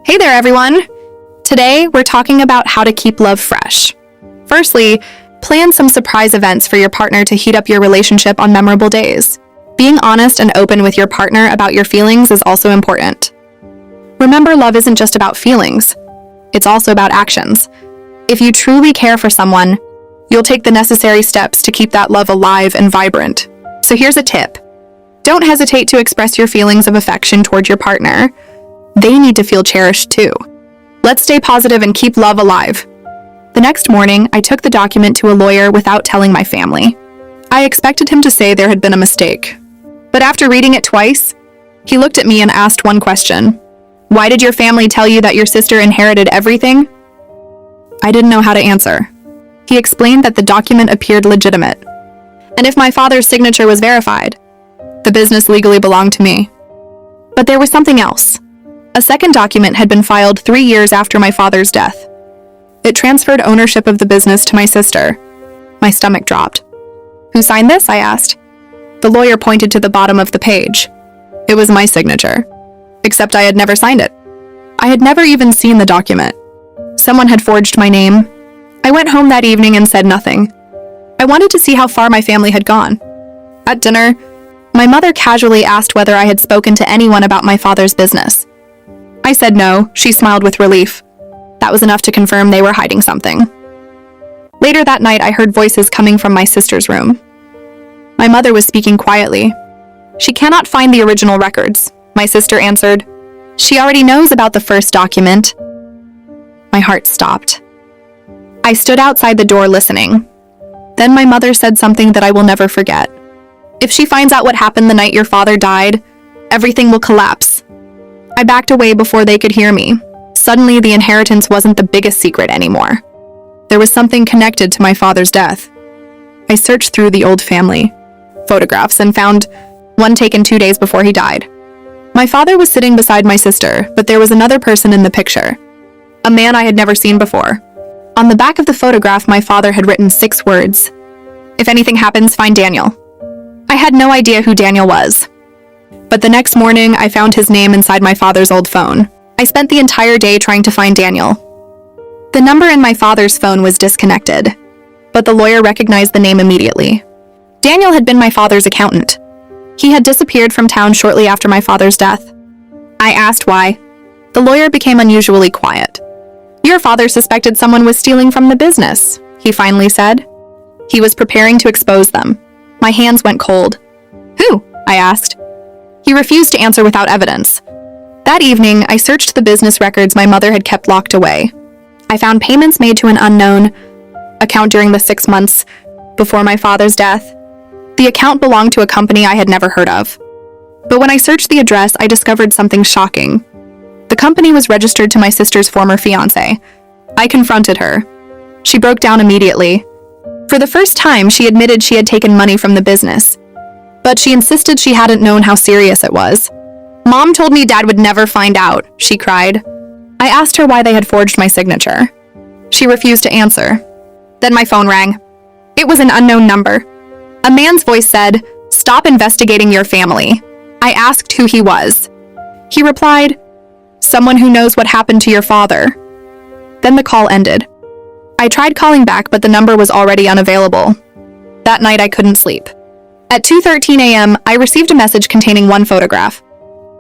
Hey there, everyone! Today, we're talking about how to keep love fresh. Firstly, plan some surprise events for your partner to heat up your relationship on memorable days. Being honest and open with your partner about your feelings is also important. Remember, love isn't just about feelings. It's also about actions. If you truly care for someone, you'll take the necessary steps to keep that love alive and vibrant. So here's a tip. Don't hesitate to express your feelings of affection toward your partner. They need to feel cherished too. Let's stay positive and keep love alive. The next morning, I took the document to a lawyer without telling my family. I expected him to say there had been a mistake. But after reading it twice, he looked at me and asked one question. Why did your family tell you that your sister inherited everything? I didn't know how to answer. He explained that the document appeared legitimate, and if my father's signature was verified, the business legally belonged to me. But there was something else. A second document had been filed 3 years after my father's death. It transferred ownership of the business to my sister. My stomach dropped. Who signed this? I asked. The lawyer pointed to the bottom of the page. It was my signature, except I had never signed it. I had never even seen the document. Someone had forged my name. I went home that evening and said nothing. I wanted to see how far my family had gone. At dinner, my mother casually asked whether I had spoken to anyone about my father's business. I said no. She smiled with relief. That was enough to confirm they were hiding something. Later that night, I heard voices coming from my sister's room. My mother was speaking quietly. She cannot find the original records, my sister answered. She already knows about the first document. My heart stopped. I stood outside the door listening. Then my mother said something that I will never forget. If she finds out what happened the night your father died, everything will collapse. I backed away before they could hear me. Suddenly, the inheritance wasn't the biggest secret anymore. There was something connected to my father's death. I searched through the old family photographs and found one taken 2 days before he died. My father was sitting beside my sister, but there was another person in the picture. A man I had never seen before. On the back of the photograph, my father had written 6 words. If anything happens, find Daniel. I had no idea who Daniel was. But the next morning, I found his name inside my father's old phone. I spent the entire day trying to find Daniel. The number in my father's phone was disconnected, but the lawyer recognized the name immediately. Daniel had been my father's accountant. He had disappeared from town shortly after my father's death. I asked why. The lawyer became unusually quiet. Your father suspected someone was stealing from the business, he finally said. He was preparing to expose them. My hands went cold. Who? I asked. He refused to answer without evidence. That evening, I searched the business records my mother had kept locked away. I found payments made to an unknown account during the 6 months before my father's death. The account belonged to a company I had never heard of. But when I searched the address, I discovered something shocking. The company was registered to my sister's former fiancé. I confronted her. She broke down immediately. For the first time, she admitted she had taken money from the business. But she insisted she hadn't known how serious it was. Mom told me Dad would never find out, she cried. I asked her why they had forged my signature. She refused to answer. Then my phone rang. It was an unknown number. A man's voice said, "Stop investigating your family." I asked who he was. He replied, "Someone who knows what happened to your father." Then the call ended. I tried calling back, but the number was already unavailable. That night I couldn't sleep. At 2:13 a.m., I received a message containing one photograph.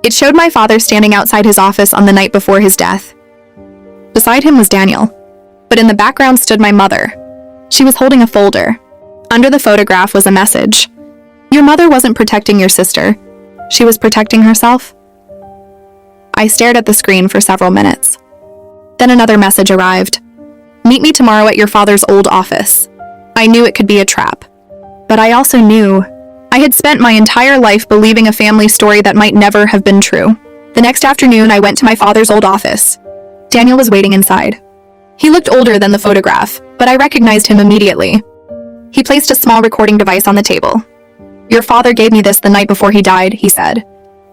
It showed my father standing outside his office on the night before his death. Beside him was Daniel, but in the background stood my mother. She was holding a folder. Under the photograph was a message. Your mother wasn't protecting your sister. She was protecting herself. I stared at the screen for several minutes. Then another message arrived. Meet me tomorrow at your father's old office. I knew it could be a trap, but I also knew I had spent my entire life believing a family story that might never have been true. The next afternoon, I went to my father's old office. Daniel was waiting inside. He looked older than the photograph, but I recognized him immediately. He placed a small recording device on the table. Your father gave me this the night before he died, he said.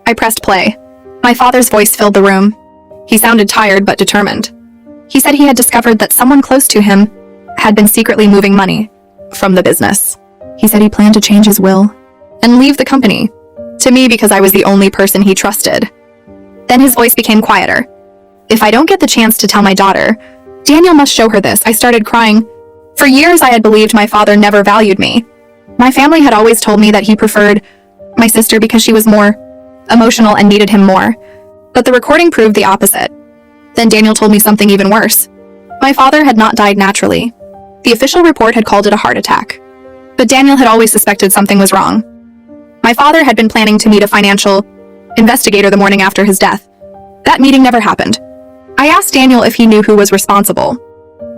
I pressed play. My father's voice filled the room. He sounded tired but determined. He said he had discovered that someone close to him had been secretly moving money from the business. He said he planned to change his will and leave the company, to me because I was the only person he trusted. Then his voice became quieter. If I don't get the chance to tell my daughter, Daniel must show her this. I started crying. For years, I had believed my father never valued me. My family had always told me that he preferred my sister because she was more emotional and needed him more. But the recording proved the opposite. Then Daniel told me something even worse. My father had not died naturally. The official report had called it a heart attack. But Daniel had always suspected something was wrong. My father had been planning to meet a financial investigator the morning after his death. That meeting never happened. I asked Daniel if he knew who was responsible.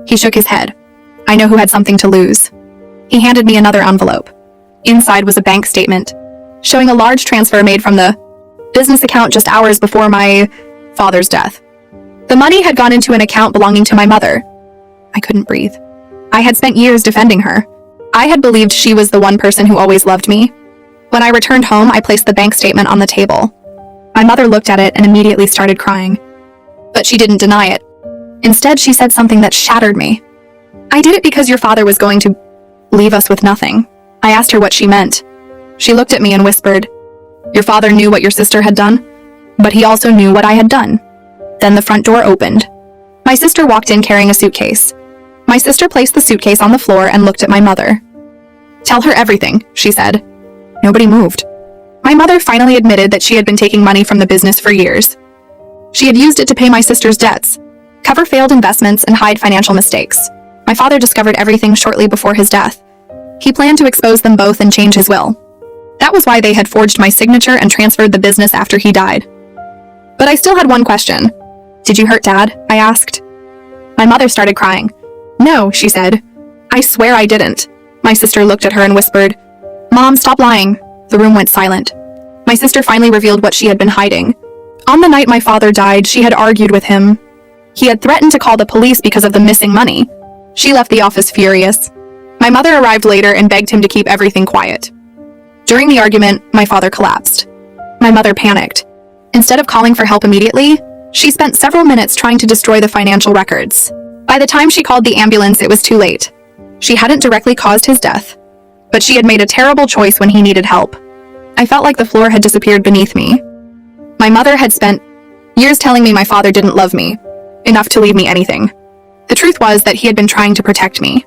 He shook his head. I know who had something to lose. He handed me another envelope. Inside was a bank statement, showing a large transfer made from the business account just hours before my father's death. The money had gone into an account belonging to my mother. I couldn't breathe. I had spent years defending her. I had believed she was the one person who always loved me. When I returned home, I placed the bank statement on the table. My mother looked at it and immediately started crying. But she didn't deny it. Instead, she said something that shattered me. I did it because your father was going to leave us with nothing. I asked her what she meant. She looked at me and whispered, "Your father knew what your sister had done, but he also knew what I had done." Then the front door opened. My sister walked in carrying a suitcase. My sister placed the suitcase on the floor and looked at my mother. "Tell her everything," she said. Nobody moved. My mother finally admitted that she had been taking money from the business for years. She had used it to pay my sister's debts, cover failed investments, and hide financial mistakes. My father discovered everything shortly before his death. He planned to expose them both and change his will. That was why they had forged my signature and transferred the business after he died. But I still had one question. "Did you hurt Dad?" I asked. My mother started crying. "No," she said. "I swear I didn't." My sister looked at her and whispered, "Mom, stop lying." The room went silent. My sister finally revealed what she had been hiding. On the night my father died, she had argued with him. He had threatened to call the police because of the missing money. She left the office furious. My mother arrived later and begged him to keep everything quiet. During the argument, my father collapsed. My mother panicked. Instead of calling for help immediately, she spent several minutes trying to destroy the financial records. By the time she called the ambulance, it was too late. She hadn't directly caused his death, but she had made a terrible choice when he needed help. I felt like the floor had disappeared beneath me. My mother had spent years telling me my father didn't love me, enough to leave me anything. The truth was that he had been trying to protect me.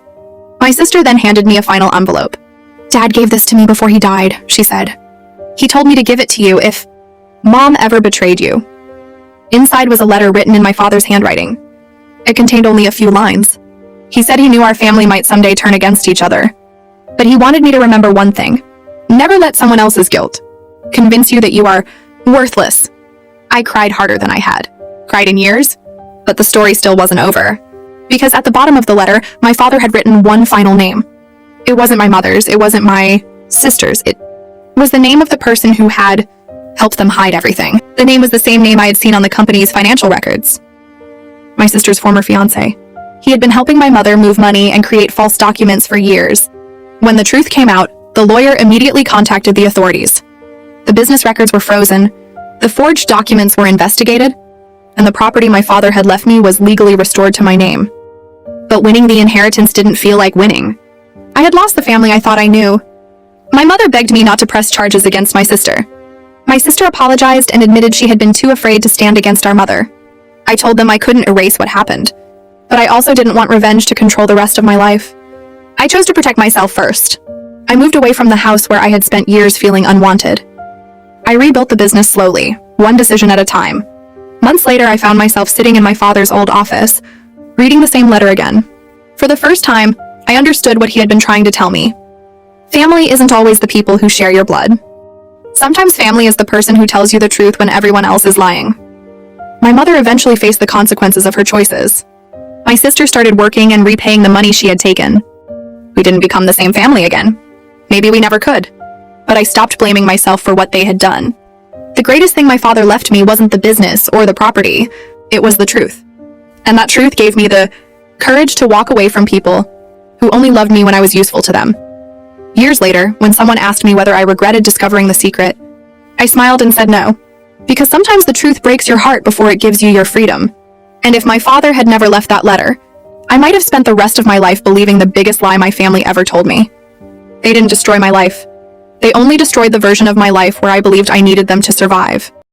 My sister then handed me a final envelope. "Dad gave this to me before he died," she said. "He told me to give it to you if Mom ever betrayed you." Inside was a letter written in my father's handwriting. It contained only a few lines. He said he knew our family might someday turn against each other. But he wanted me to remember one thing. Never let someone else's guilt convince you that you are worthless. I cried harder than I had cried in years, but the story still wasn't over. Because at the bottom of the letter, my father had written one final name. It wasn't my mother's, it wasn't my sister's, it was the name of the person who had helped them hide everything. The name was the same name I had seen on the company's financial records. My sister's former fiancé. He had been helping my mother move money and create false documents for years. When the truth came out, the lawyer immediately contacted the authorities. The business records were frozen, the forged documents were investigated, and the property my father had left me was legally restored to my name. But winning the inheritance didn't feel like winning. I had lost the family I thought I knew. My mother begged me not to press charges against my sister. My sister apologized and admitted she had been too afraid to stand against our mother. I told them I couldn't erase what happened, but I also didn't want revenge to control the rest of my life. I chose to protect myself first. I moved away from the house where I had spent years feeling unwanted. I rebuilt the business slowly, one decision at a time. Months later, I found myself sitting in my father's old office, reading the same letter again. For the first time, I understood what he had been trying to tell me. Family isn't always the people who share your blood. Sometimes family is the person who tells you the truth when everyone else is lying. My mother eventually faced the consequences of her choices. My sister started working and repaying the money she had taken. We didn't become the same family again. Maybe we never could. But I stopped blaming myself for what they had done. The greatest thing my father left me wasn't the business or the property, it was the truth. And that truth gave me the courage to walk away from people who only loved me when I was useful to them. Years later, when someone asked me whether I regretted discovering the secret, I smiled and said no, because sometimes the truth breaks your heart before it gives you your freedom. And if my father had never left that letter, I might have spent the rest of my life believing the biggest lie my family ever told me. They didn't destroy my life. They only destroyed the version of my life where I believed I needed them to survive.